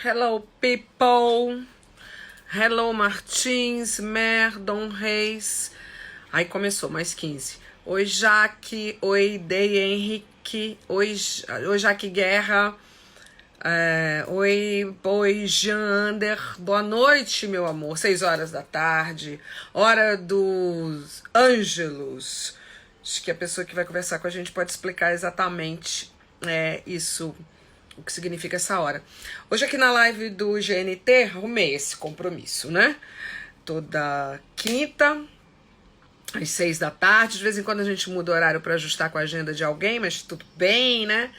Hello, people. Hello, Martins, Mer, Dom Reis. Aí começou, mais 15. Oi, Jaque. Oi, Dei Henrique. Oi, Jaque Guerra. Oi, Jander. Boa noite, meu amor. 6 horas da tarde. Hora dos Ângelos. Acho que a pessoa que vai conversar com a gente pode explicar exatamente isso, o que significa essa hora. Hoje aqui na live do GNT, arrumei esse compromisso, né? Toda quinta, às 6 da tarde. De vez em quando a gente muda o horário para ajustar com a agenda de alguém, mas tudo bem, né?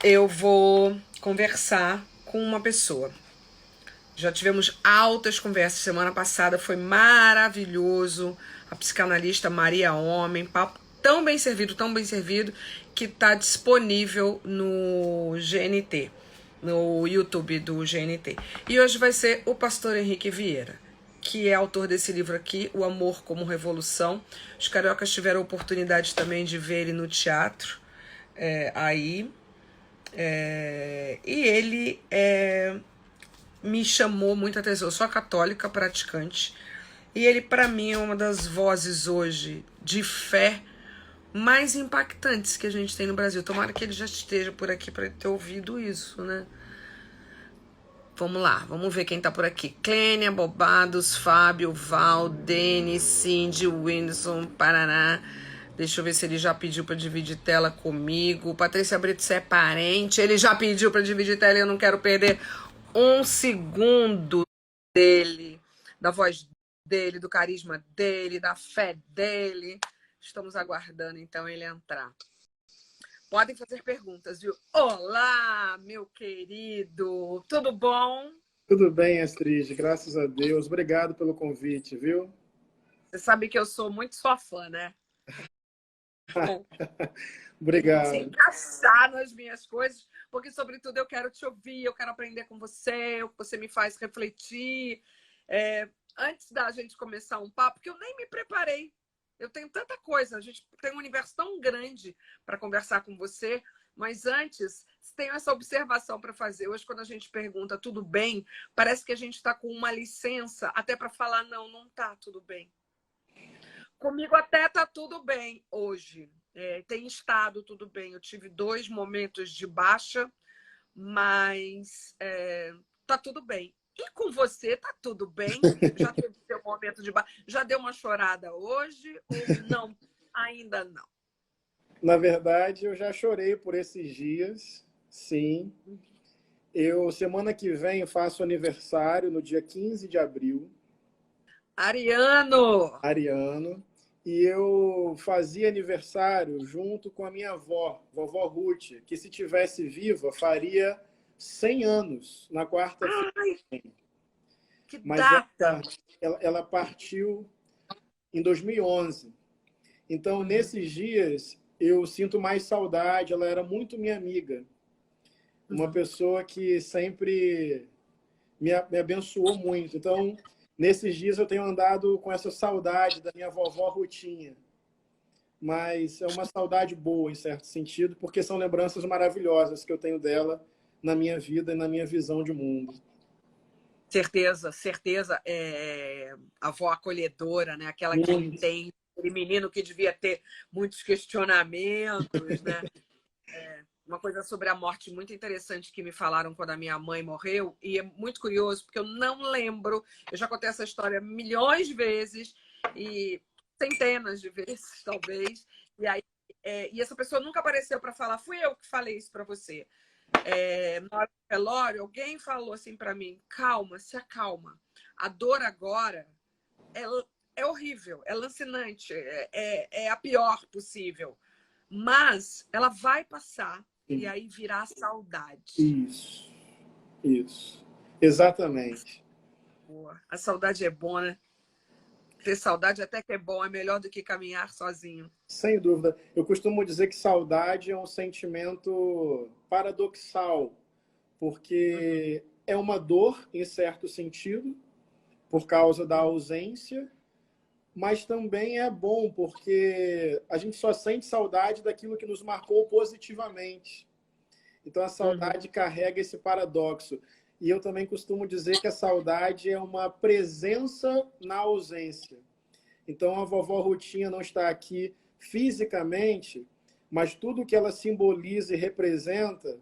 Eu vou conversar com uma pessoa. Já tivemos altas conversas. Semana passada foi maravilhoso. A psicanalista Maria Homem, papo tão bem servido, que está disponível no GNT, no YouTube do GNT. E hoje vai ser o pastor Henrique Vieira, que é autor desse livro aqui, O Amor como Revolução. Os cariocas tiveram a oportunidade também de ver ele no teatro, e ele me chamou muita atenção. Eu sou católica praticante, e ele, para mim, é uma das vozes hoje de fé mais impactantes que a gente tem no Brasil. Tomara que ele já esteja por aqui para ter ouvido isso, né? Vamos lá, vamos ver quem tá por aqui. Clênia, Bobados, Fábio, Val, Denis, Cindy, Whindersson, Paraná. Deixa eu ver se ele já pediu para dividir tela comigo. Patrícia Brito, você é parente. Ele já pediu para dividir tela e eu não quero perder um segundo dele, da voz dele, do carisma dele, da fé dele. Estamos aguardando, então, ele entrar. Podem fazer perguntas, viu? Olá, meu querido! Tudo bom? Tudo bem, Astrid, graças a Deus. Obrigado pelo convite, viu? Você sabe que eu sou muito sua fã, né? Se Obrigado. encaixar nas minhas coisas, porque, sobretudo, eu quero te ouvir, eu quero aprender com você, você me faz refletir. Antes da gente começar um papo, que eu nem me preparei, eu tenho tanta coisa, a gente tem um universo tão grande para conversar com você, mas antes, tenho essa observação para fazer. Hoje, quando a gente pergunta tudo bem, parece que a gente está com uma licença até para falar não, não está tudo bem. Comigo até tá tudo bem hoje. Tem estado tudo bem. Eu tive 2 momentos de baixa, mas tá tudo bem. E com você tá tudo bem? Já teve seu momento de baixa? Já deu uma chorada hoje ou não? Ainda não. Na verdade, eu já chorei por esses dias, sim. Semana que vem, faço aniversário, no dia 15 de abril, Ariano! ariano, e eu fazia aniversário junto com a minha avó, vovó Ruth, que se tivesse viva, faria 100 anos na quarta-feira. Ai, que Mas data! ela partiu em 2011. Então, nesses dias, eu sinto mais saudade. Ela era muito minha amiga. Uma pessoa que sempre me abençoou muito. Então, nesses dias, eu tenho andado com essa saudade da minha vovó Rutinha. Mas é uma saudade boa, em certo sentido, porque são lembranças maravilhosas que eu tenho dela na minha vida e na minha visão de mundo. Certeza, certeza. A avó acolhedora, né? Aquela que entende, aquele menino que devia ter muitos questionamentos, né? Uma coisa sobre a morte muito interessante que me falaram quando a minha mãe morreu, e é muito curioso, porque eu não lembro, eu já contei essa história milhões de vezes, e centenas de vezes, talvez, e essa pessoa nunca apareceu para falar, fui eu que falei isso para você. Na hora do velório, alguém falou assim para mim, calma, se acalma. A dor agora é horrível, é lancinante, é a pior possível. Mas ela vai passar e aí virá a saudade. Isso. Exatamente. Boa. A saudade é boa, né? Ter saudade até que é bom, é melhor do que caminhar sozinho. Sem dúvida. Eu costumo dizer que saudade é um sentimento paradoxal, porque é uma dor, em certo sentido, por causa da ausência, mas também é bom, porque a gente só sente saudade daquilo que nos marcou positivamente. Então, a saudade carrega esse paradoxo. E eu também costumo dizer que a saudade é uma presença na ausência. Então, a vovó Rutinha não está aqui fisicamente, mas tudo que ela simboliza e representa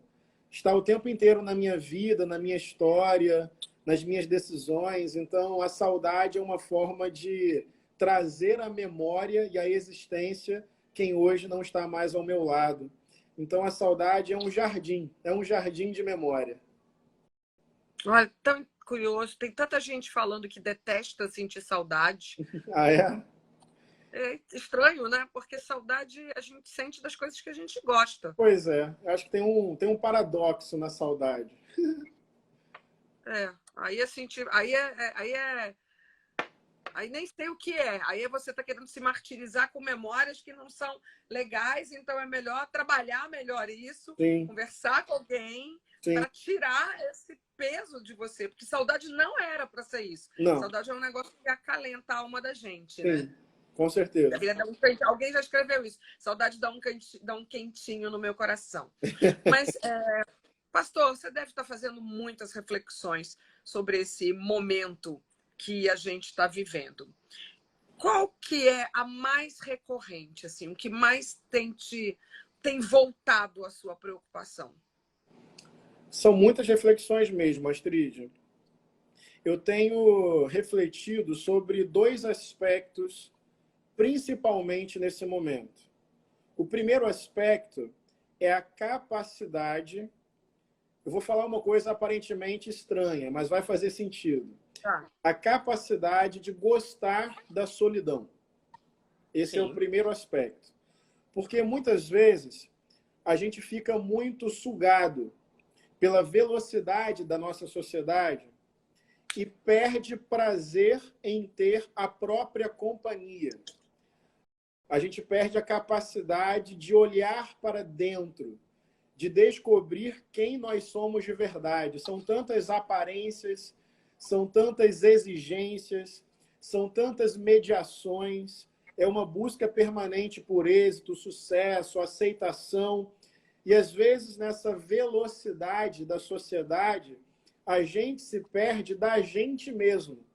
está o tempo inteiro na minha vida, na minha história, nas minhas decisões. Então, a saudade é uma forma de trazer à memória e à existência quem hoje não está mais ao meu lado. Então, a saudade é um jardim de memória. Olha, tão curioso, tem tanta gente falando que detesta sentir saudade. Ah, é? É estranho, né? Porque saudade a gente sente das coisas que a gente gosta. Pois é, eu acho que tem um paradoxo na saudade. É, aí é sentir, aí nem sei o que é. Aí você está querendo se martirizar com memórias que não são legais, então é melhor trabalhar melhor isso, Sim, conversar com alguém sim. para tirar esse peso de você, porque saudade não era para ser isso. Não, Saudade é um negócio que acalenta a alma da gente, né? sim, com certeza. Alguém já escreveu isso. Saudade dá um quentinho no meu coração. Mas, pastor, você deve estar fazendo muitas reflexões sobre esse momento que a gente está vivendo. Qual que é a mais recorrente, assim, o que mais tem voltado a sua preocupação? São muitas reflexões mesmo, Astrid. Eu tenho refletido sobre dois aspectos, principalmente nesse momento. O primeiro aspecto é a capacidade. Eu vou falar uma coisa aparentemente estranha, mas vai fazer sentido. Tá. A capacidade de gostar da solidão. Esse Sim. é o primeiro aspecto. Porque muitas vezes a gente fica muito sugado pela velocidade da nossa sociedade e perde prazer em ter a própria companhia. A gente perde a capacidade de olhar para dentro, de descobrir quem nós somos de verdade. São tantas aparências, são tantas exigências, são tantas mediações, é uma busca permanente por êxito, sucesso, aceitação. E, às vezes, nessa velocidade da sociedade, a gente se perde da gente mesmo.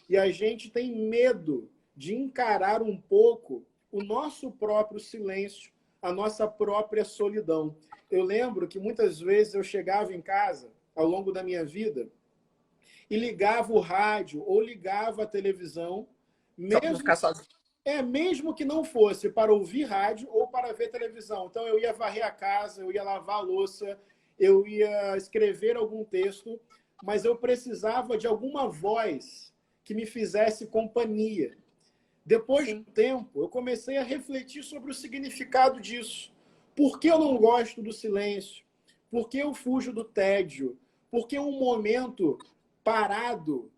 E a gente tem medo de encarar um pouco o nosso próprio silêncio, a nossa própria solidão. Eu lembro que muitas vezes eu chegava em casa, ao longo da minha vida, e ligava o rádio ou ligava a televisão, Só para não ficar sozinho. mesmo que não fosse para ouvir rádio ou para ver televisão. Então, eu ia varrer a casa, eu ia lavar a louça, eu ia escrever algum texto, mas eu precisava de alguma voz que me fizesse companhia. Depois de um tempo, eu comecei a refletir sobre o significado disso. Por que eu não gosto do silêncio? Por que eu fujo do tédio? Por que um momento parado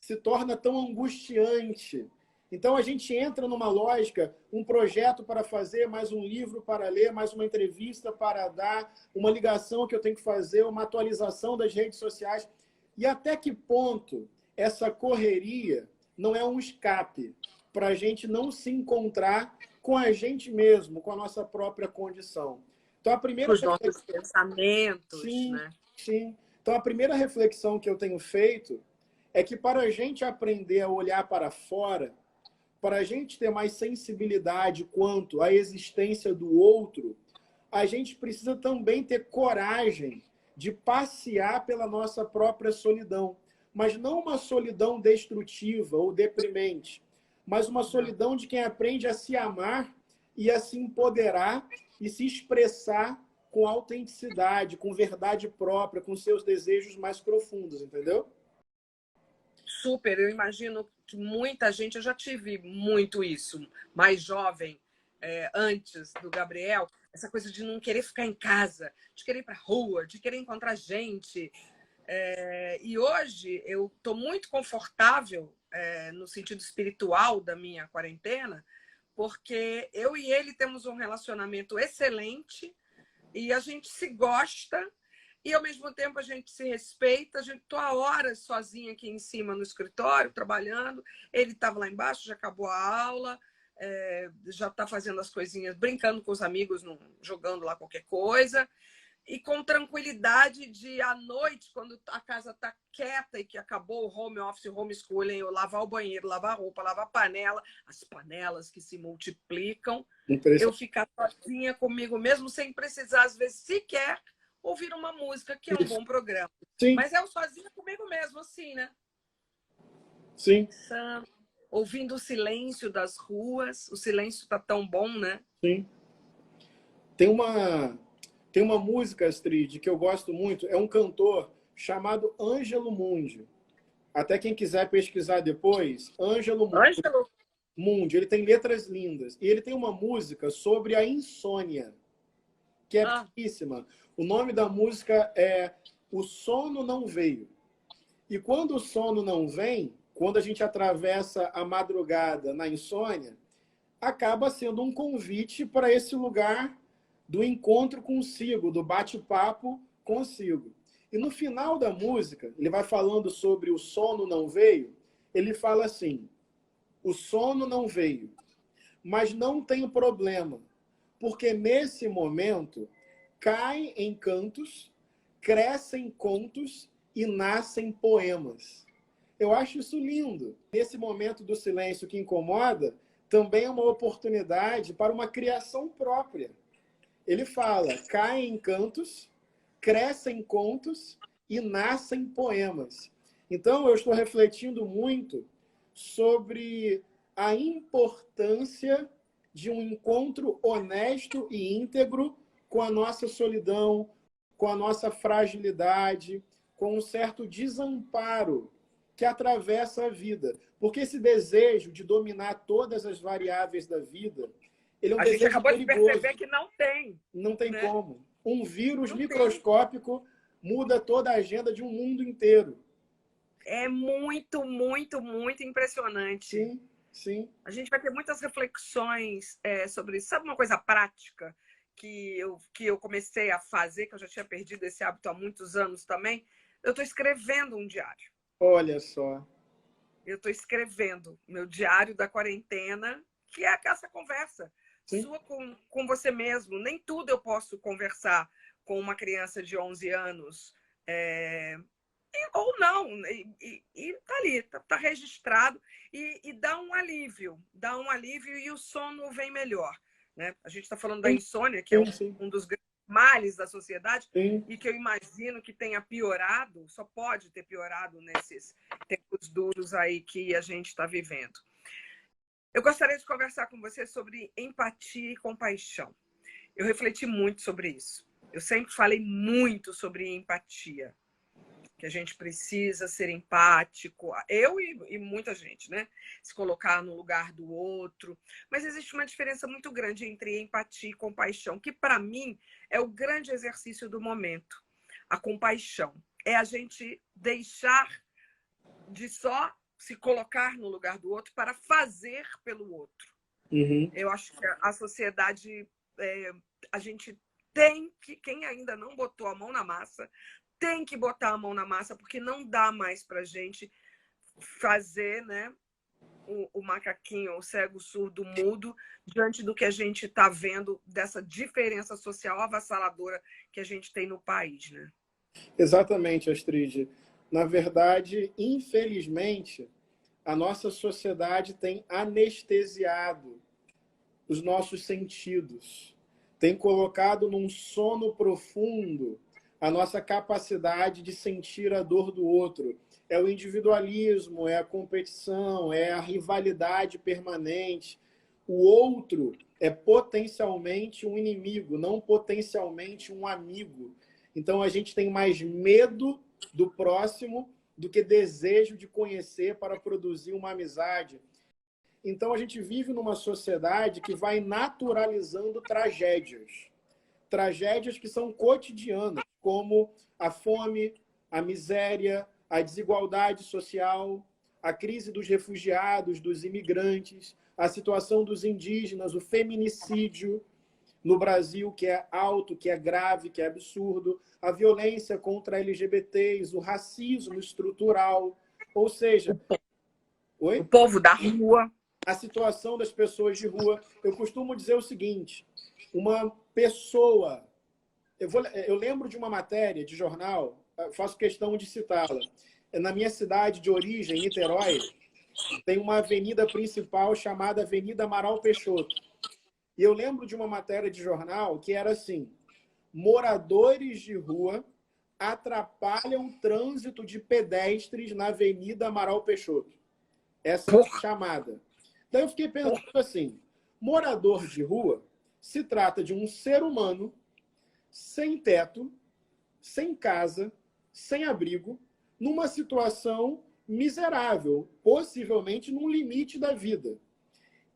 se torna tão angustiante? Então, a gente entra numa lógica, um projeto para fazer, mais um livro para ler, mais uma entrevista para dar, uma ligação que eu tenho que fazer, uma atualização das redes sociais. E até que ponto essa correria não é um escape para a gente não se encontrar com a gente mesmo, com a nossa própria condição? Então, a primeira... Os nossos pensamentos, sim, né? Sim. Então, a primeira reflexão que eu tenho feito é que para a gente aprender a olhar para fora, para a gente ter mais sensibilidade quanto à existência do outro, a gente precisa também ter coragem de passear pela nossa própria solidão. Mas não uma solidão destrutiva ou deprimente, mas uma solidão de quem aprende a se amar e a se empoderar e se expressar com autenticidade, com verdade própria, com seus desejos mais profundos, entendeu? Super, eu imagino que muita gente, eu já tive muito isso, mais jovem, antes do Gabriel, essa coisa de não querer ficar em casa, de querer ir para a rua, de querer encontrar gente. E hoje eu estou muito confortável no sentido espiritual da minha quarentena, porque eu e ele temos um relacionamento excelente e a gente se gosta e, ao mesmo tempo, a gente se respeita. A gente tô há horas sozinha aqui em cima no escritório, trabalhando. Ele estava lá embaixo, já acabou a aula, já está fazendo as coisinhas, brincando com os amigos, jogando lá qualquer coisa. e com tranquilidade de à noite, quando a casa está quieta e que acabou o home office, o homeschooling, eu lavar o banheiro, lavar a roupa, lavar a panela, as panelas que se multiplicam, eu ficar sozinha comigo mesmo, sem precisar, às vezes, sequer ouvir uma música, que é um bom programa. Sim. Mas eu sozinha comigo mesmo, assim, né? Sim. Ouvindo o silêncio das ruas. O silêncio está tão bom, né? Sim. Tem uma música, Astrid, que eu gosto muito. É um cantor chamado Ângelo Mundi. Até quem quiser pesquisar depois, Ângelo Mundi. Ele tem letras lindas. E ele tem uma música sobre a insônia, que é belíssima. O nome da música é O Sono Não Veio. E quando o sono não vem, quando a gente atravessa a madrugada na insônia, acaba sendo um convite para esse lugar do encontro consigo, do bate-papo consigo. E no final da música, ele vai falando sobre o sono não veio, ele fala assim: o sono não veio, mas não tem problema, porque nesse momento caem encantos, crescem contos e nascem poemas. Eu acho isso lindo. Nesse momento do silêncio que incomoda, também é uma oportunidade para uma criação própria. Ele fala: caem encantos, crescem contos e nascem poemas. Então, eu estou refletindo muito sobre a importância de um encontro honesto e íntegro com a nossa solidão, com a nossa fragilidade, com um certo desamparo que atravessa a vida. Porque esse desejo de dominar todas as variáveis da vida, ele é um desejo perigoso. A gente acabou de perceber que não tem. Não tem, né? Como. Um vírus microscópico muda toda a agenda de um mundo inteiro. É muito, muito, muito impressionante. Sim, sim. A gente vai ter muitas reflexões sobre isso. Sabe uma coisa prática que eu comecei a fazer, que eu já tinha perdido esse hábito há muitos anos também? Eu estou escrevendo um diário. Olha só. Eu estou escrevendo meu diário da quarentena, que é essa conversa sua com você mesmo. Nem tudo eu posso conversar com uma criança de 11 anos, ou não, e tá ali, tá registrado, e dá um alívio e o sono vem melhor, né? A gente está falando da insônia, que é um dos grandes males da sociedade, e que eu imagino que tenha piorado, só pode ter piorado nesses tempos duros aí que a gente está vivendo. Eu gostaria de conversar com você sobre empatia e compaixão. Eu refleti muito sobre isso. Eu sempre falei muito sobre empatia, que a gente precisa ser empático, eu e muita gente, né? Se colocar no lugar do outro. Mas existe uma diferença muito grande entre empatia e compaixão, que para mim é o grande exercício do momento. A compaixão é a gente deixar de só se colocar no lugar do outro para fazer pelo outro. Uhum. Eu acho que a sociedade, a gente tem que, quem ainda não botou a mão na massa, tem que botar a mão na massa, porque não dá mais para a gente fazer, né, o macaquinho, o cego, surdo, mudo, diante do que a gente está vendo dessa diferença social avassaladora que a gente tem no país, né? Exatamente, Astrid. Na verdade, infelizmente, a nossa sociedade tem anestesiado os nossos sentidos, tem colocado num sono profundo a nossa capacidade de sentir a dor do outro. É o individualismo, é a competição, é a rivalidade permanente. O outro é potencialmente um inimigo, não potencialmente um amigo. Então, a gente tem mais medo do próximo do que desejo de conhecer para produzir uma amizade. Então, a gente vive numa sociedade que vai naturalizando tragédias. Tragédias que são cotidianas, como a fome, a miséria, a desigualdade social, a crise dos refugiados, dos imigrantes, a situação dos indígenas, o feminicídio no Brasil, que é alto, que é grave, que é absurdo, a violência contra LGBTs, o racismo estrutural, ou seja... O povo da rua. A situação das pessoas de rua. Eu costumo dizer o seguinte: uma pessoa eu lembro de uma matéria de jornal, faço questão de citá-la. Na minha cidade de origem, Niterói, tem uma avenida principal chamada Avenida Amaral Peixoto. E eu lembro de uma matéria de jornal que era assim: moradores de rua atrapalham o trânsito de pedestres na Avenida Amaral Peixoto. Essa chamada. Daí eu fiquei pensando assim, morador de rua se trata de um ser humano sem teto, sem casa, sem abrigo, numa situação miserável, possivelmente num limite da vida.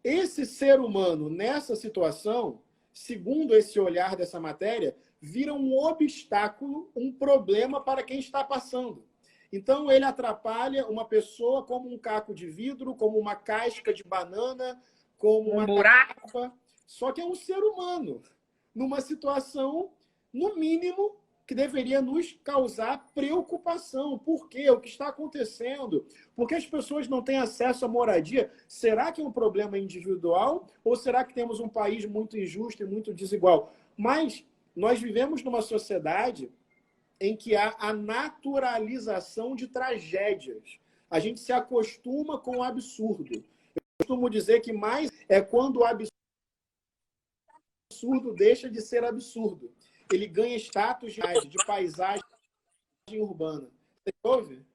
Esse ser humano, nessa situação, segundo esse olhar dessa matéria, vira um obstáculo, um problema para quem está passando. Então, ele atrapalha uma pessoa como um caco de vidro, como uma casca de banana, como uma garrafa. Só que é um ser humano, numa situação, no mínimo, que deveria nos causar preocupação. Por quê? O que está acontecendo? Por que as pessoas não têm acesso à moradia? Será que é um problema individual ou será que temos um país muito injusto e muito desigual? Mas nós vivemos numa sociedade em que há a naturalização de tragédias. A gente se acostuma com o absurdo. Eu costumo dizer que mais é quando o absurdo deixa de ser absurdo. Ele ganha status de paisagem urbana. Você ouve?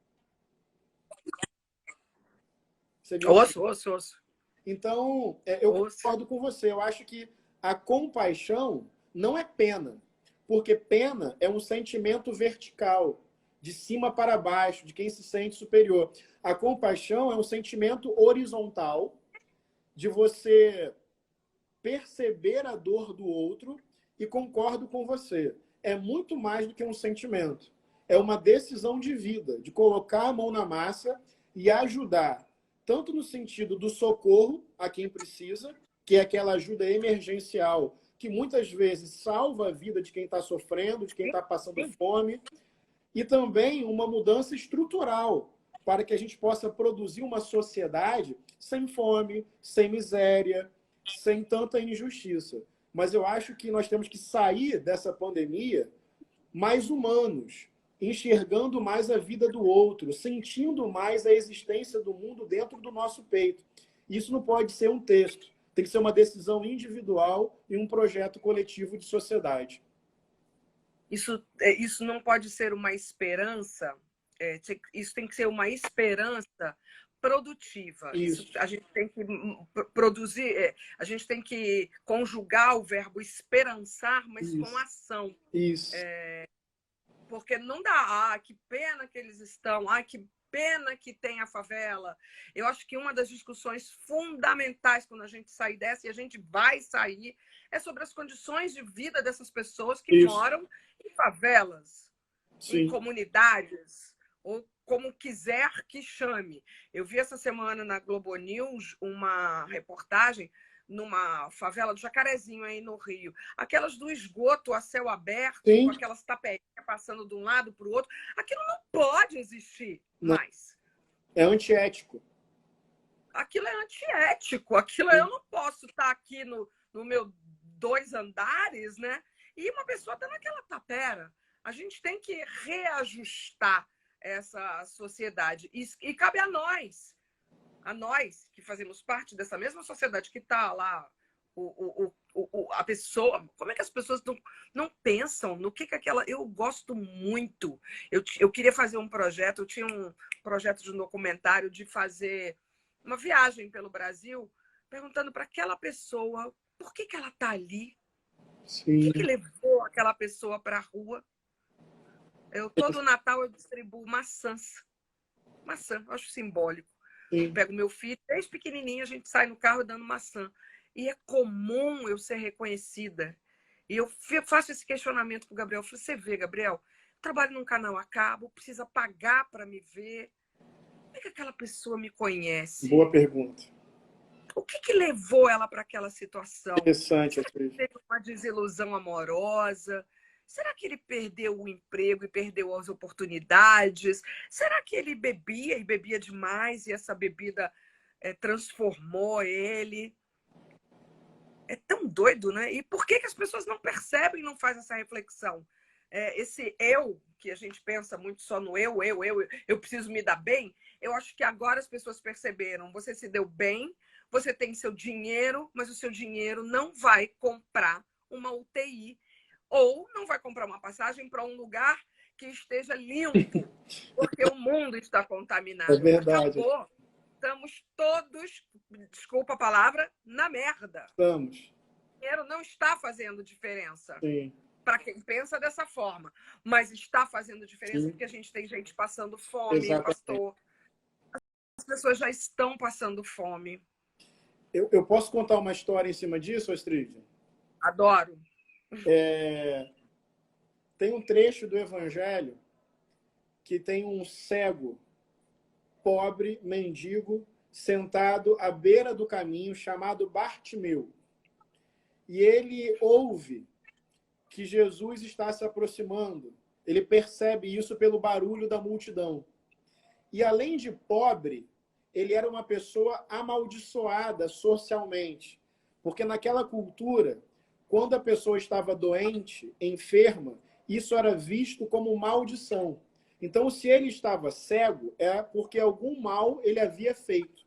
Você me ouve? Ouço. Então, eu concordo com você. Eu acho que a compaixão não é pena, porque pena é um sentimento vertical, de cima para baixo, de quem se sente superior. A compaixão é um sentimento horizontal, de você perceber a dor do outro e concordo com você. É muito mais do que um sentimento. É uma decisão de vida, de colocar a mão na massa e ajudar, tanto no sentido do socorro a quem precisa, que é aquela ajuda emergencial, que muitas vezes salva a vida de quem está sofrendo, de quem está passando fome, e também uma mudança estrutural, para que a gente possa produzir uma sociedade sem fome, sem miséria, sem tanta injustiça. Mas eu acho que nós temos que sair dessa pandemia mais humanos, enxergando mais a vida do outro, sentindo mais a existência do mundo dentro do nosso peito. Isso não pode ser um texto, tem que ser uma decisão individual e um projeto coletivo de sociedade. Isso não pode ser uma esperança, isso tem que ser uma esperança produtiva. Isso, a gente tem que produzir, a gente tem que conjugar o verbo esperançar, mas com ação. Isso. Porque não dá, que pena que eles estão, que pena que tem a favela. Eu acho que uma das discussões fundamentais quando a gente sair dessa, e a gente vai sair, é sobre as condições de vida dessas pessoas que moram em favelas, em comunidades, ou como quiser que chame. Eu vi essa semana na Globo News uma reportagem numa favela do Jacarezinho, aí no Rio. Aquelas do esgoto a céu aberto, com aquelas tapelinhas passando de um lado para o outro. Aquilo não pode existir mais. É antiético. Aquilo é antiético. Aquilo eu não posso estar aqui no meu 2 andares, né? E uma pessoa está naquela tapera. A gente tem que reajustar essa sociedade. E cabe a nós que fazemos parte dessa mesma sociedade que está lá, a pessoa, como é que as pessoas não pensam no que aquela... Eu gosto muito. Eu queria fazer um projeto, eu tinha um projeto de um documentário de fazer uma viagem pelo Brasil, perguntando para aquela pessoa por que ela está ali. Sim. O que levou aquela pessoa para a rua? Todo Natal eu distribuo maçãs. Maçã, eu acho simbólico. Pego meu filho, desde pequenininho, a gente sai no carro dando maçã. E é comum eu ser reconhecida. E eu faço esse questionamento para o Gabriel. Eu falei, você vê, Gabriel, eu trabalho num canal a cabo, precisa pagar para me ver. Como é que aquela pessoa me conhece? Boa pergunta. O que levou ela para aquela situação? Interessante. Será que ele teve uma desilusão amorosa? Será que ele perdeu o emprego e perdeu as oportunidades? Será que ele bebia e bebia demais e essa bebida transformou ele? É tão doido, né? E por que as pessoas não percebem, não fazem essa reflexão? Esse eu, que a gente pensa muito só no eu preciso me dar bem, eu acho que agora as pessoas perceberam, você se deu bem, você tem seu dinheiro, mas o seu dinheiro não vai comprar uma UTI ou não vai comprar uma passagem para um lugar que esteja limpo, porque o mundo está É contaminado, porque verdade. amor, estamos todos, desculpa a palavra, na merda. Estamos. O dinheiro não está fazendo diferença Sim. para quem pensa dessa forma, mas está fazendo diferença Sim. porque a gente tem gente passando fome, Exatamente. pastor. As pessoas já estão passando fome. Eu posso contar uma história em cima disso, Astrid? Adoro. Tem um trecho do Evangelho que tem um cego, pobre, mendigo, sentado à beira do caminho, chamado Bartimeu. E ele ouve que Jesus está se aproximando. Ele percebe isso pelo barulho da multidão. E além de pobre, ele era uma pessoa amaldiçoada socialmente. Porque naquela cultura, quando a pessoa estava doente, enferma, isso era visto como maldição. Então, se ele estava cego, é porque algum mal ele havia feito.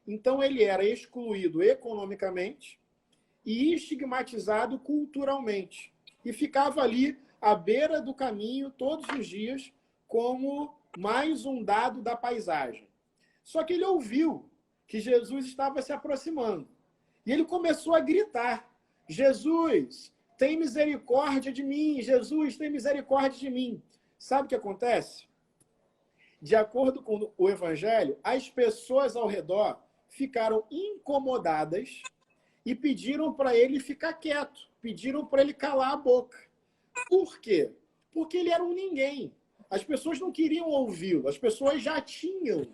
Então, ele era excluído economicamente e estigmatizado culturalmente. E ficava ali à beira do caminho todos os dias como mais um dado da paisagem. Só que ele ouviu que Jesus estava se aproximando. E ele começou a gritar: Jesus, tem misericórdia de mim! Jesus, tem misericórdia de mim! Sabe o que acontece? De acordo com o Evangelho, as pessoas ao redor ficaram incomodadas e pediram para ele ficar quieto, pediram para ele calar a boca. Por quê? Porque ele era um ninguém. As pessoas não queriam ouvi-lo, as pessoas já tinham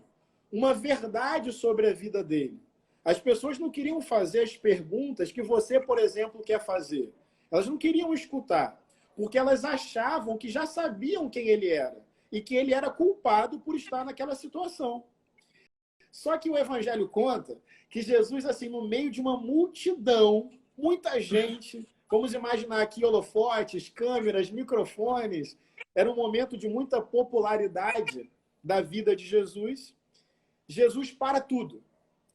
uma verdade sobre a vida dele. As pessoas não queriam fazer as perguntas que você, por exemplo, quer fazer. Elas não queriam escutar, porque elas achavam que já sabiam quem ele era e que ele era culpado por estar naquela situação. Só que o Evangelho conta que Jesus, assim, no meio de uma multidão, muita gente, vamos imaginar aqui holofotes, câmeras, microfones, era um momento de muita popularidade da vida de Jesus. Jesus para tudo.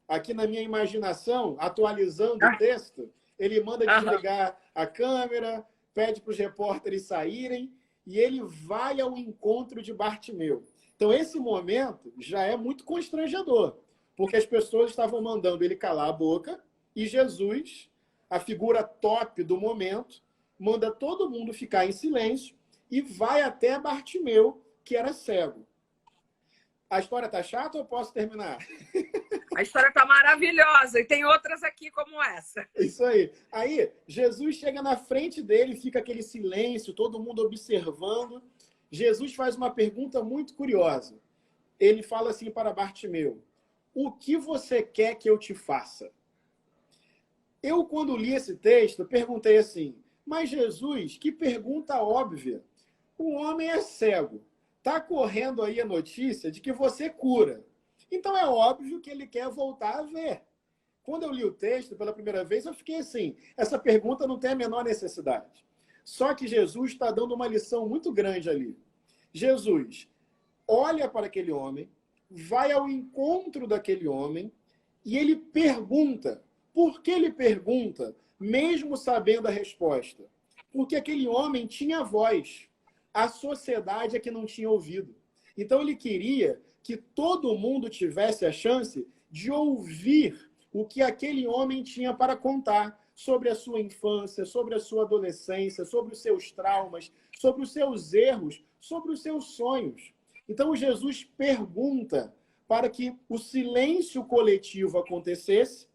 Aqui na minha imaginação, atualizando o texto, ele manda desligar a câmera, pede para os repórteres saírem e ele vai ao encontro de Bartimeu. Então, esse momento já é muito constrangedor, porque as pessoas estavam mandando ele calar a boca e Jesus, a figura top do momento, manda todo mundo ficar em silêncio e vai até Bartimeu, que era cego. A história tá chata ou eu posso terminar? A história tá maravilhosa e tem outras aqui como essa. Isso aí. Aí, Jesus chega na frente dele, fica aquele silêncio, todo mundo observando. Jesus faz uma pergunta muito curiosa. Ele fala assim para Bartimeu: o que você quer que eu te faça? Eu, quando li esse texto, perguntei assim: mas Jesus, que pergunta óbvia. O homem é cego. Está correndo aí a notícia de que você cura. Então é óbvio que ele quer voltar a ver. Quando eu li o texto pela primeira vez, eu fiquei assim: essa pergunta não tem a menor necessidade. Só que Jesus está dando uma lição muito grande ali. Jesus olha para aquele homem, vai ao encontro daquele homem e ele pergunta. Por que ele pergunta, mesmo sabendo a resposta? Porque aquele homem tinha voz. A sociedade é que não tinha ouvido. Então ele queria que todo mundo tivesse a chance de ouvir o que aquele homem tinha para contar sobre a sua infância, sobre a sua adolescência, sobre os seus traumas, sobre os seus erros, sobre os seus sonhos. Então Jesus pergunta para que o silêncio coletivo acontecesse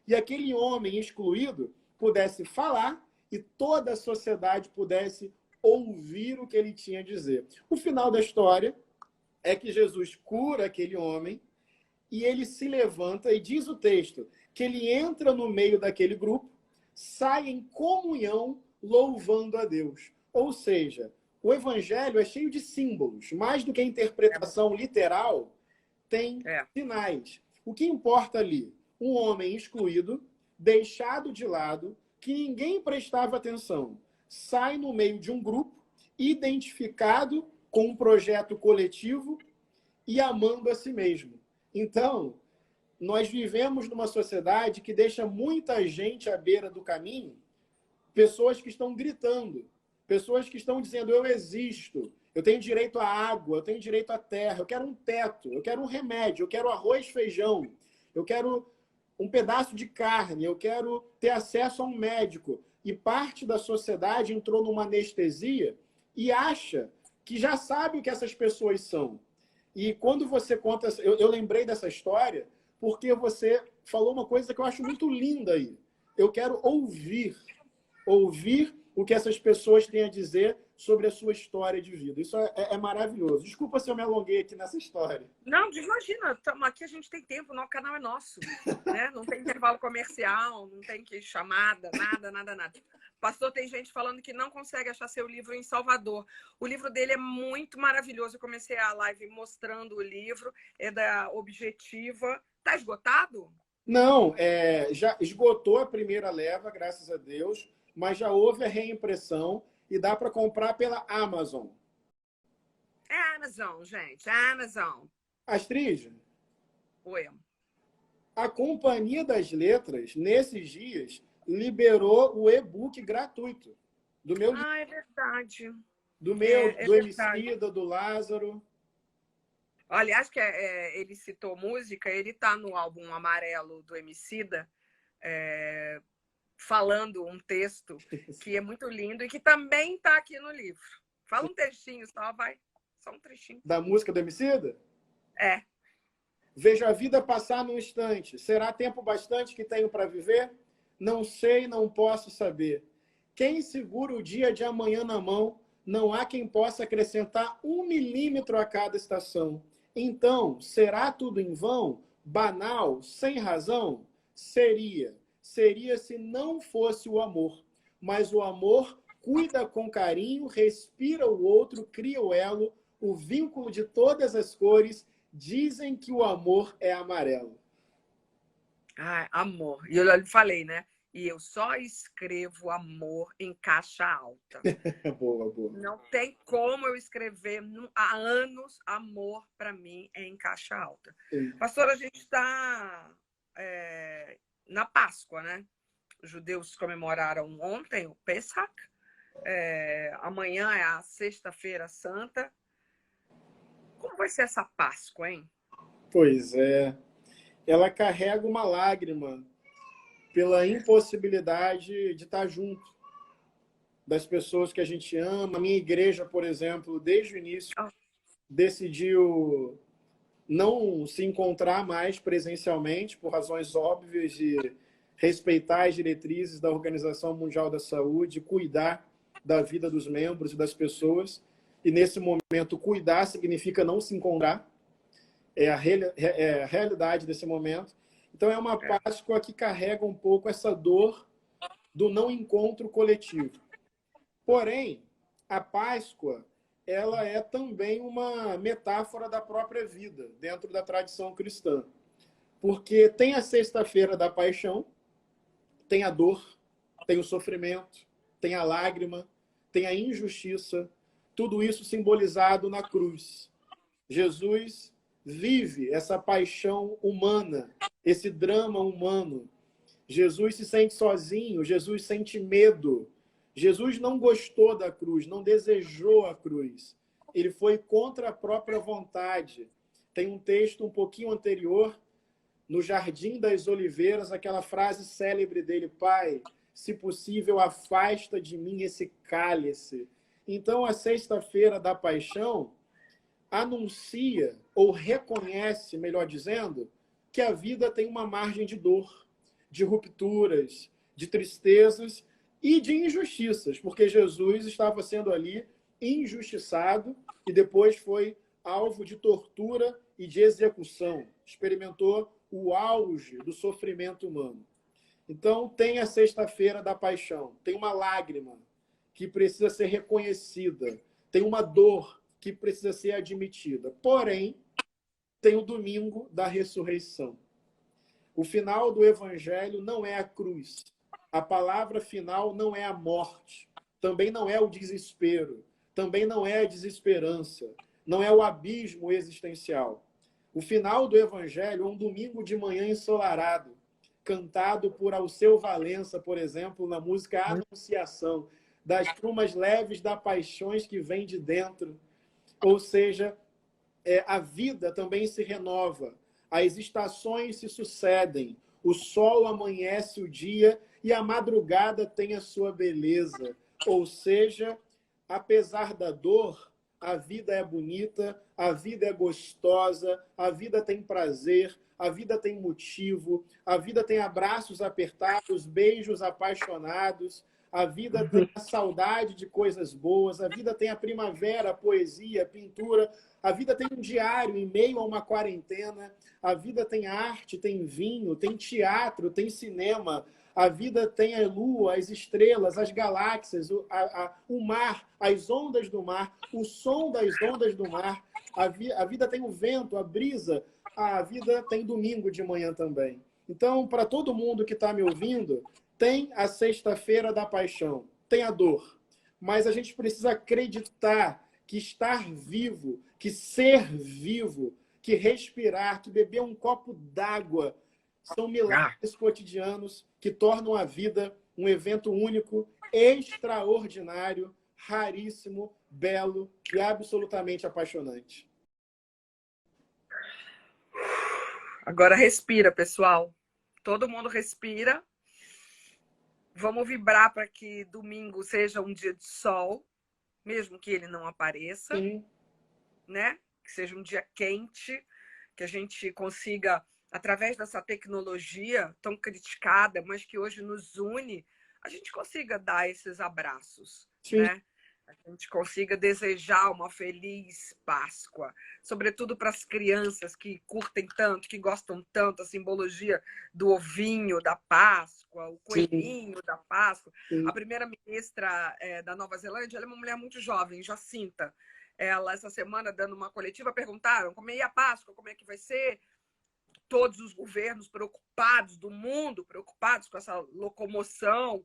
e aquele homem excluído pudesse falar e toda a sociedade pudesse ouvir o que ele tinha a dizer. O final da história é que Jesus cura aquele homem e ele se levanta e diz o texto que ele entra no meio daquele grupo, sai em comunhão louvando a Deus. Ou seja, o evangelho é cheio de símbolos. Mais do que a interpretação literal, tem sinais. O que importa ali? Um homem excluído deixado de lado, que ninguém prestava atenção, sai no meio de um grupo, identificado com um projeto coletivo e amando a si mesmo. Então, nós vivemos numa sociedade que deixa muita gente à beira do caminho, pessoas que estão gritando, pessoas que estão dizendo: eu existo, eu tenho direito à água, eu tenho direito à terra, eu quero um teto, eu quero um remédio, eu quero arroz, feijão, eu quero um pedaço de carne, eu quero ter acesso a um médico. E parte da sociedade entrou numa anestesia e acha que já sabe o que essas pessoas são. E quando você conta... Eu lembrei dessa história porque você falou uma coisa que eu acho muito linda aí. Eu quero ouvir o que essas pessoas têm a dizer sobre a sua história de vida. Isso é maravilhoso. Desculpa se eu me alonguei aqui nessa história. Não, imagina, aqui a gente tem tempo, o canal é nosso, né? Não tem intervalo comercial, não tem que chamada, nada. Pastor, tem gente falando que não consegue achar seu livro em Salvador. O livro dele é muito maravilhoso. Eu comecei a live mostrando o livro, é da Objetiva. Tá esgotado? Não, já esgotou a primeira leva, graças a Deus, mas já houve a reimpressão e dá para comprar pela Amazon. É Amazon, gente, é Amazon. Astrid, Oi. a Companhia das Letras, nesses dias, liberou o e-book gratuito do meu livro. Ah, é verdade. Do meu, É do verdade. Emicida, do Lázaro. Aliás, que ele citou música, ele tá no álbum Amarelo do Emicida, falando um texto que é muito lindo e que também está aqui no livro. Fala um textinho só, vai. Só um trechinho. Da música do Emicida? É. Vejo a vida passar num instante. Será tempo bastante que tenho para viver? Não sei, não posso saber. Quem segura o dia de amanhã na mão, não há quem possa acrescentar 1 milímetro a cada estação. Então, será tudo em vão? Banal? Sem razão? Seria. Seria se não fosse o amor. Mas o amor cuida com carinho, respira o outro, cria o elo, o vínculo de todas as cores. Dizem que o amor é amarelo. Ah, amor. E eu lhe falei, né? E eu só escrevo amor em caixa alta. Boa, boa. Não tem como eu escrever há anos. Amor, para mim, é em caixa alta. Sim. Pastor, a gente está na Páscoa, né? Os judeus comemoraram ontem o Pesach. Amanhã é a Sexta-feira Santa. Como vai ser essa Páscoa, hein? Pois é. Ela carrega uma lágrima pela impossibilidade de estar junto das pessoas que a gente ama. A minha igreja, por exemplo, desde o início, decidiu não se encontrar mais presencialmente, por razões óbvias de respeitar as diretrizes da Organização Mundial da Saúde, cuidar da vida dos membros e das pessoas. E, nesse momento, cuidar significa não se encontrar. É a realidade desse momento. Então, é uma Páscoa que carrega um pouco essa dor do não encontro coletivo. Porém, a Páscoa, ela é também uma metáfora da própria vida, dentro da tradição cristã. Porque tem a Sexta-feira da Paixão, tem a dor, tem o sofrimento, tem a lágrima, tem a injustiça, tudo isso simbolizado na cruz. Jesus vive essa paixão humana, esse drama humano. Jesus se sente sozinho, Jesus sente medo. Jesus não gostou da cruz, não desejou a cruz. Ele foi contra a própria vontade. Tem um texto um pouquinho anterior, no Jardim das Oliveiras, aquela frase célebre dele: Pai, se possível, afasta de mim esse cálice. Então, a Sexta-feira da Paixão anuncia, ou reconhece, melhor dizendo, que a vida tem uma margem de dor, de rupturas, de tristezas e de injustiças, porque Jesus estava sendo ali injustiçado e depois foi alvo de tortura e de execução. Experimentou o auge do sofrimento humano. Então, tem a Sexta-feira da Paixão, tem uma lágrima que precisa ser reconhecida, tem uma dor que precisa ser admitida. Porém, tem o domingo da ressurreição. O final do evangelho não é a cruz. A palavra final não é a morte. Também não é o desespero. Também não é a desesperança. Não é o abismo existencial. O final do evangelho é um domingo de manhã ensolarado, cantado por Alceu Valença, por exemplo, na música Anunciação, das plumas leves da paixões que vem de dentro. Ou seja, a vida também se renova, as estações se sucedem, o sol amanhece o dia e a madrugada tem a sua beleza. Ou seja, apesar da dor, a vida é bonita, a vida é gostosa, a vida tem prazer, a vida tem motivo, a vida tem abraços apertados, beijos apaixonados, a vida tem a saudade de coisas boas, a vida tem a primavera, a poesia, a pintura, a vida tem um diário em meio a uma quarentena, a vida tem arte, tem vinho, tem teatro, tem cinema, a vida tem a lua, as estrelas, as galáxias, o mar, as ondas do mar, o som das ondas do mar, a vida tem o vento, a brisa, a vida tem domingo de manhã também. Então, para todo mundo que está me ouvindo, tem a sexta-feira da paixão, tem a dor, mas a gente precisa acreditar que estar vivo, que ser vivo, que respirar, que beber um copo d'água, são milagres cotidianos que tornam a vida um evento único, extraordinário, raríssimo, belo e absolutamente apaixonante. Agora respira, pessoal. Todo mundo respira. Vamos vibrar para que domingo seja um dia de sol, mesmo que ele não apareça. Sim. Né? Que seja um dia quente, que a gente consiga, através dessa tecnologia tão criticada, mas que hoje nos une, a gente consiga dar esses abraços, Sim. né? A gente consiga desejar uma feliz Páscoa, sobretudo para as crianças que curtem tanto, que gostam tanto da simbologia do ovinho da Páscoa, o coelhinho da Páscoa. Sim. A primeira-ministra da Nova Zelândia, ela é uma mulher muito jovem, Jacinta. Ela, essa semana, dando uma coletiva, perguntaram como é a Páscoa, como é que vai ser. Todos os governos preocupados do mundo, preocupados com essa locomoção,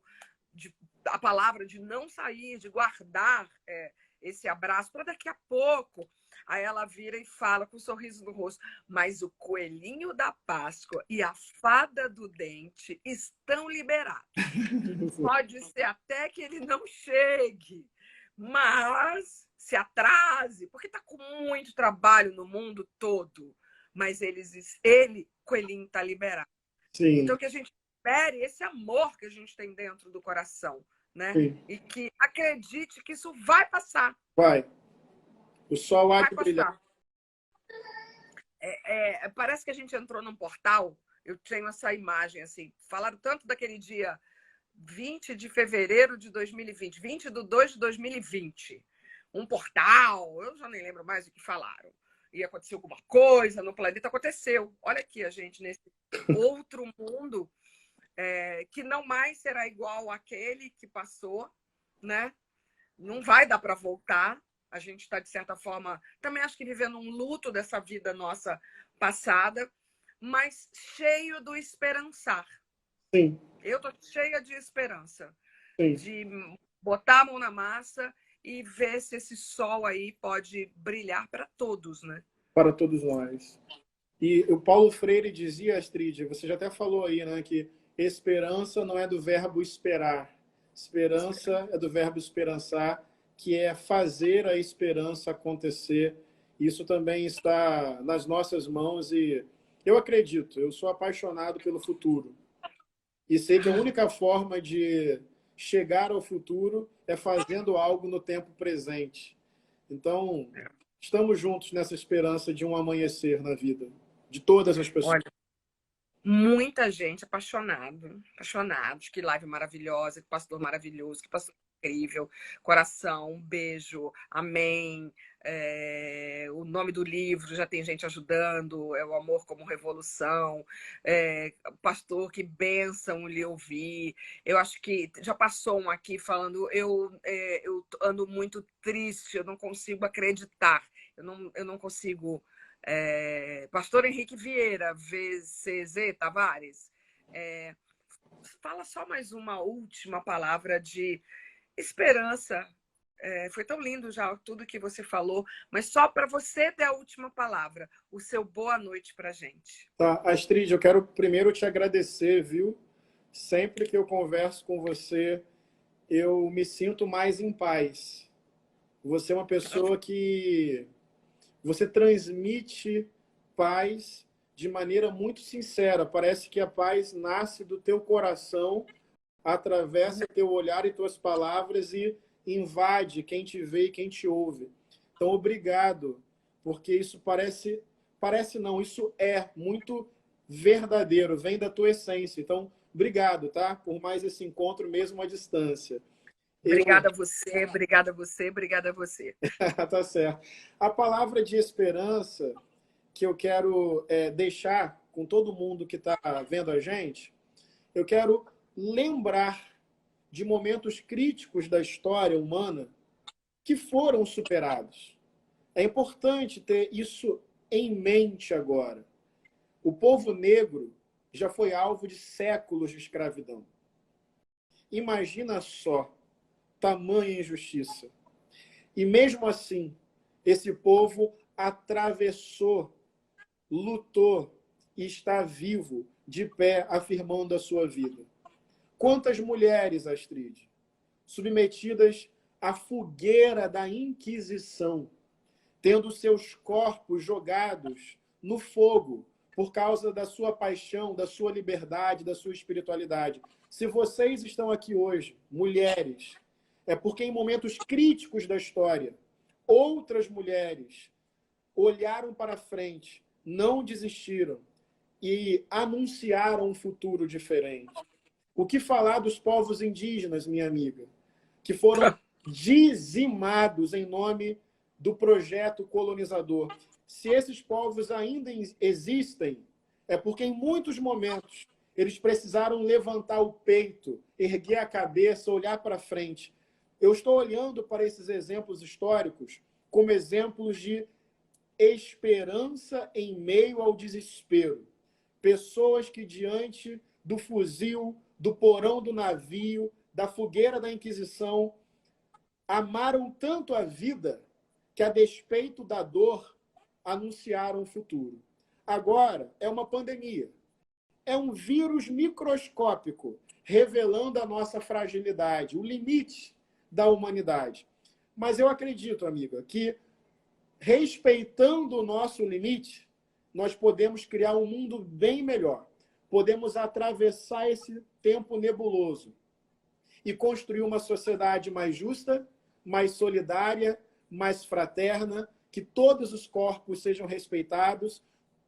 a palavra de não sair, de guardar esse abraço para daqui a pouco. Aí ela vira e fala com um sorriso no rosto, mas o coelhinho da Páscoa e a fada do dente estão liberados. Pode ser até que ele não chegue, mas se atrase, porque está com muito trabalho no mundo todo, mas ele coelhinho, está liberado. Sim. Então, que a gente espere esse amor que a gente tem dentro do coração, né? Sim. E que acredite que isso vai passar. Vai. O sol há Vai de brilhar. passar. Parece que a gente entrou num portal, eu tenho essa imagem, assim, falaram tanto daquele dia 20 de fevereiro de 2020, 20/2/2020, um portal, eu já nem lembro mais o que falaram. Ia acontecer alguma coisa no planeta, aconteceu. Olha aqui a gente nesse outro mundo que não mais será igual àquele que passou, né? Não vai dar para voltar. A gente está, de certa forma, também acho que vivendo um luto dessa vida nossa passada, mas cheio do esperançar. Sim. Eu estou cheia de esperança, Sim. de botar a mão na massa e ver se esse sol aí pode brilhar para todos, né? Para todos nós. E o Paulo Freire dizia, Astrid, você já até falou aí, né, que esperança não é do verbo esperar. Esperança é do verbo esperançar, que é fazer a esperança acontecer. Isso também está nas nossas mãos e eu acredito, eu sou apaixonado pelo futuro. E sei que a única forma de chegar ao futuro é fazendo algo no tempo presente. Então, estamos juntos nessa esperança de um amanhecer na vida, de todas as pessoas. Olha, muita gente apaixonados, que live maravilhosa, que pastor maravilhoso, que pastor incrível, coração, um beijo, amém. O nome do livro já tem gente ajudando, é o Amor como Revolução. Pastor, que bênção lhe ouvir. Eu acho que já passou um aqui falando, eu ando muito triste, eu não consigo acreditar, eu não consigo Pastor Henrique Vieira, VCZ Tavares, fala só mais uma última palavra de esperança. Foi tão lindo já tudo que você falou, mas só para você ter a última palavra, o seu boa noite para a gente. Tá, Astrid, eu quero primeiro te agradecer, viu? Sempre que eu converso com você, eu me sinto mais em paz. Você é uma pessoa que você transmite paz de maneira muito sincera. Parece que a paz nasce do teu coração, atravessa teu olhar e tuas palavras e invade quem te vê e quem te ouve. Então, obrigado, porque isso parece não, isso é muito verdadeiro, vem da tua essência. Então, obrigado, tá? Por mais esse encontro mesmo à distância. Obrigada a você, obrigada a você, obrigada a você. Tá certo. A palavra de esperança que eu quero deixar com todo mundo que está vendo a gente, eu quero lembrar de momentos críticos da história humana que foram superados. É importante ter isso em mente agora. O povo negro já foi alvo de séculos de escravidão. Imagina só, tamanha injustiça. E mesmo assim, esse povo atravessou, lutou e está vivo, de pé, afirmando a sua vida. Quantas mulheres, Astrid, submetidas à fogueira da Inquisição, tendo seus corpos jogados no fogo por causa da sua paixão, da sua liberdade, da sua espiritualidade. Se vocês estão aqui hoje, mulheres, é porque em momentos críticos da história, outras mulheres olharam para frente, não desistiram e anunciaram um futuro diferente. O que falar dos povos indígenas, minha amiga, que foram dizimados em nome do projeto colonizador? Se esses povos ainda existem, é porque em muitos momentos eles precisaram levantar o peito, erguer a cabeça, olhar para frente. Eu estou olhando para esses exemplos históricos como exemplos de esperança em meio ao desespero. Pessoas que, diante do fuzil, do porão do navio, da fogueira da Inquisição, amaram tanto a vida que, a despeito da dor, anunciaram o futuro. Agora é uma pandemia. É um vírus microscópico revelando a nossa fragilidade, o limite da humanidade. Mas eu acredito, amiga, que respeitando o nosso limite, nós podemos criar um mundo bem melhor. Podemos atravessar esse tempo nebuloso e construir uma sociedade mais justa, mais solidária, mais fraterna, que todos os corpos sejam respeitados,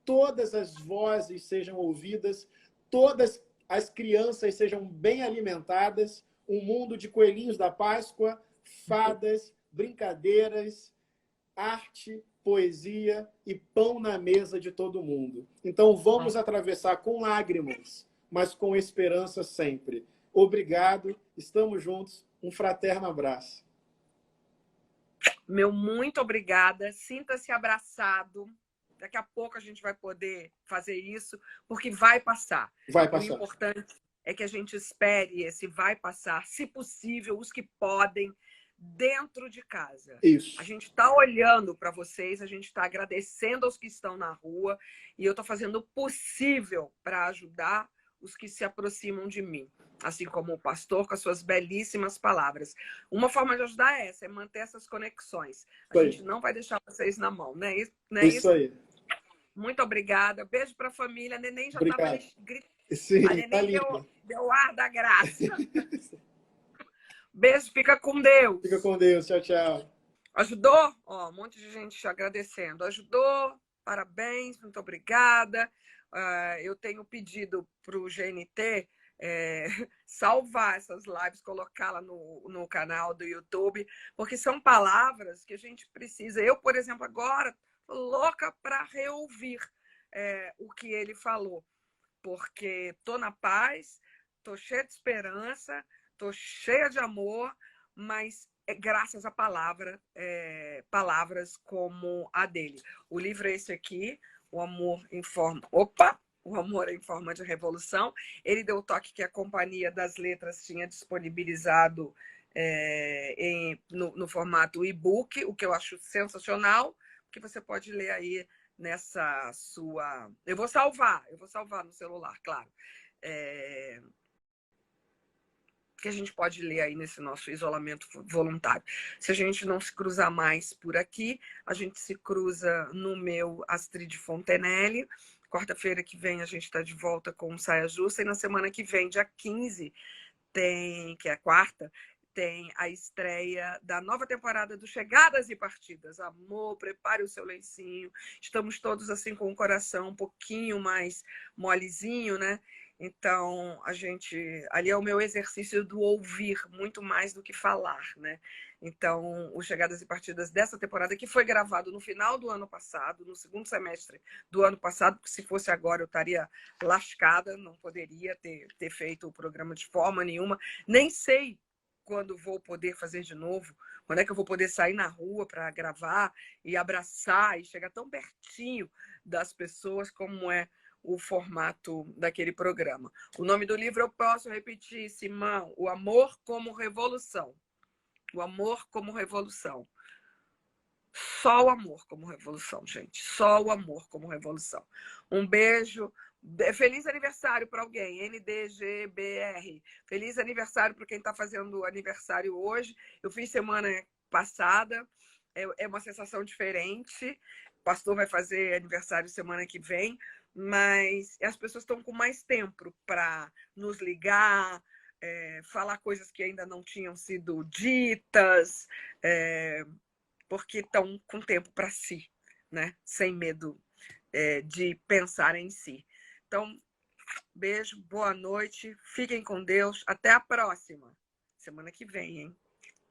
todas as vozes sejam ouvidas, todas as crianças sejam bem alimentadas, um mundo de coelhinhos da Páscoa, fadas, brincadeiras, arte, poesia e pão na mesa de todo mundo. Então vamos atravessar com lágrimas, mas com esperança sempre. Obrigado, estamos juntos, um fraterno abraço. Meu muito obrigada, sinta-se abraçado. Daqui a pouco a gente vai poder fazer isso, porque vai passar. Vai E o passar. importante é que a gente espere esse vai passar, se possível, os que podem, dentro de casa. Isso. A gente está olhando para vocês, a gente está agradecendo aos que estão na rua e eu estou fazendo o possível para ajudar os que se aproximam de mim, assim como o pastor com as suas belíssimas palavras. Uma forma de ajudar é essa, é manter essas conexões. A gente não vai deixar vocês na mão, né? Isso aí. Muito obrigada. Beijo para a família. A neném já estava gritando. Sim, A neném deu ar da graça. Beijo, fica com Deus. Fica com Deus. Tchau, tchau. Ajudou? Ó, um monte de gente te agradecendo. Ajudou? Parabéns, muito obrigada. Eu tenho pedido para o GNT salvar essas lives, colocá-la no canal do YouTube, porque são palavras que a gente precisa. Eu, por exemplo, agora louca para reouvir o que ele falou, porque tô na paz, tô cheia de esperança, tô cheia de amor, mas graças a palavras como a dele. O livro é esse aqui, O Amor em Forma... Opa! O Amor em Forma de Revolução. Ele deu o toque que a Companhia das Letras tinha disponibilizado no formato e-book, o que eu acho sensacional, que você pode ler aí nessa sua... Eu vou salvar no celular, claro. Que a gente pode ler aí nesse nosso isolamento voluntário. Se a gente não se cruzar mais por aqui, a gente se cruza no meu Astrid Fontenelle. Quarta-feira que vem a gente está de volta com o Saia Justa, e na semana que vem, dia 15, que é quarta, tem a estreia da nova temporada do Chegadas e Partidas. Amor, prepare o seu lencinho. Estamos todos assim com o coração um pouquinho mais molezinho, né? Então, ali é o meu exercício do ouvir muito mais do que falar, né? Então, o Chegadas e Partidas dessa temporada, que foi gravado no final do ano passado, no segundo semestre do ano passado, porque se fosse agora eu estaria lascada, não poderia ter feito o programa de forma nenhuma. Nem sei quando vou poder fazer de novo, quando é que eu vou poder sair na rua para gravar e abraçar e chegar tão pertinho das pessoas como é o formato daquele programa. O nome do livro eu posso repetir, Simão: O Amor como Revolução. O Amor como Revolução. Só o amor como revolução, gente. Só o amor como revolução. Um beijo. Feliz aniversário para alguém. NDGBR. Feliz aniversário para quem está fazendo aniversário hoje. Eu fiz semana passada. É uma sensação diferente. O pastor vai fazer aniversário semana que vem. Mas as pessoas estão com mais tempo para nos ligar, falar coisas que ainda não tinham sido ditas, porque estão com tempo para si, né? Sem medo de pensar em si. Então, beijo, boa noite, fiquem com Deus, até a próxima. Semana que vem, hein?